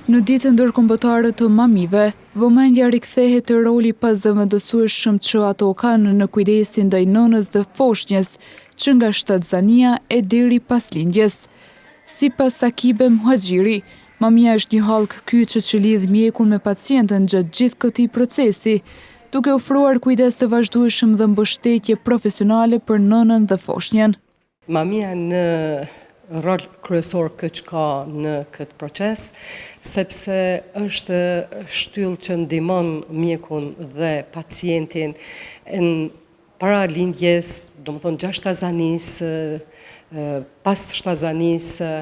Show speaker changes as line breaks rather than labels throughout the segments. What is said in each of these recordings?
Në ditën ndërkombëtare të mamive, vëmendja rikthehet te roli pazëvendësueshëm që ato kanë në kujdesin ndaj nënës dhe foshnjës, që nga shtatzania e deri pas lindjes. Sipas Akibe Muhaxhiri, mamia është një hallk kyçe që lidh mjekun me pacientën gjatë gjithë këtij procesi, duke ofruar kujdes të vazhdueshëm dhe mbështetje profesionale për nënën dhe foshnjën.
Mamia në rol kryesor që ka në këtë proces, sepse është shtyllë që ndihmon mjekun dhe pacientin në para lindjes, domethënë gjatë shtazanisë, pas shtazanisë,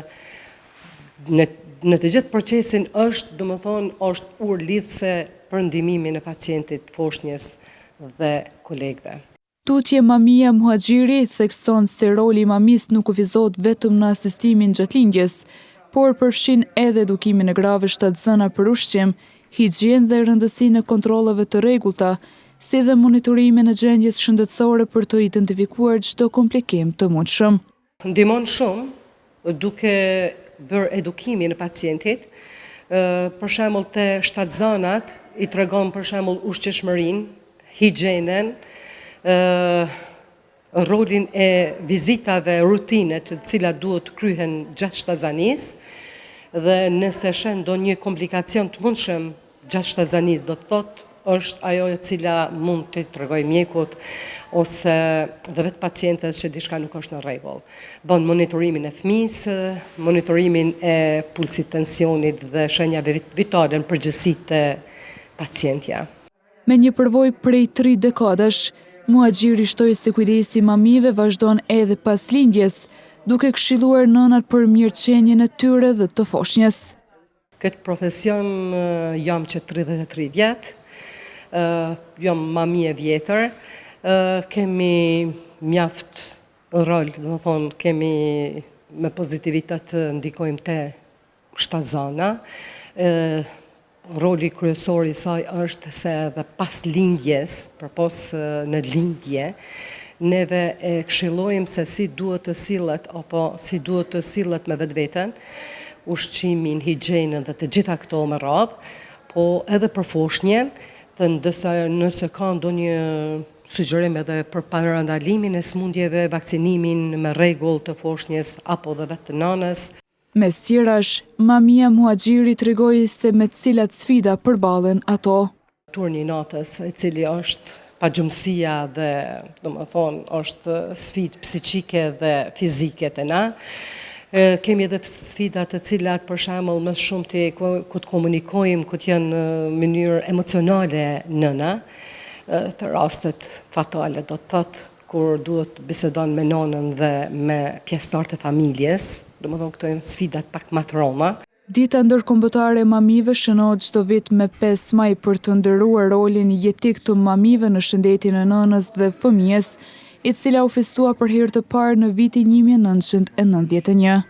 në të gjithë procesin është urlidhse për ndihmimin e pacientit, foshnjës dhe kolegëve.
Tutje Mamia Muhaxhiri thekson se roli i mamis nuk kufizohet vetëm në asistimin gjatë lindjes, por përfshin edhe edukimin e grave shtatzëna për ushqim, higjienë dhe rëndësinë e kontrolleve të rregullta, si dhe monitorimin e gjendjes shëndetësore për të identifikuar çdo komplikim të mundshëm.
Ndihmon shumë duke bërë edukimin e pacientit, për shembull te shtatzënat i tregon për shembull ushqeshmërinë, higjienën, rolin e vizitave rutine të cilat duhet të kryhen gjatë shtazanisë dhe nëse shen ndonjë komplikacion të mundshëm gjatë shtazanisë, do të thotë është ajo e cila mund të tregoj mjekut ose dhe vetë pacientët që diçka nuk është në rregull. Bën monitorimin e fëmisë, monitorimin e pulsit, tensionit dhe shenjave vitale në përgjithësi të pacientja.
Me një përvojë prej 3 dekadash, Muhaxhiri shtoi se kujdesi i mamive vazhdon edhe pas lindjes, duke këshilluar nënat për mirëqenien e tyre dhe të foshnjës.
Këtë profesion jam që 33 vjet, jam mami e vjetër, kemi mjaft rol, domethënë kemi me pozitivitet të ndikojmë te shtatzana. Roli kryesor i saj është se edhe pas lindjes, përpos në lindje, neve e këshillojmë se si duhet të sillet apo si duhet të sillet me vetveten, ushqimin, higjienën dhe të gjitha këto me radhë, po edhe për foshnjën, dhe nëse ka ndonjë sugjerim edhe për parandalimin e sëmundjeve, vaksinimin me rregull të foshnjës apo dhe vetë të nënës.
Mes tjerash, Mamia Muhaxhiri tregoi se me cilat sfida përballen ato.
Turni i natës, i cili është pagjumësia dhe domethënë është sfidë psiqike dhe fizike te na. Kemi edhe sfida të cilat për shembull më shumë ku të komunikojmë, ku të janë në mënyrë emocionale nëna, të rastet fatale do të thotë kur duhet bisedon me nonën dhe me pjesëtarët e familjes, domethënë këto janë sfidat pak më të rënda.
Dita ndërkombëtare e mamive shënohet çdo vit me 5 maj për të nderuar rolin jetik të mamive në shëndetin e nënës dhe fëmijës, i cila u festua për herë të parë në vitin 1991.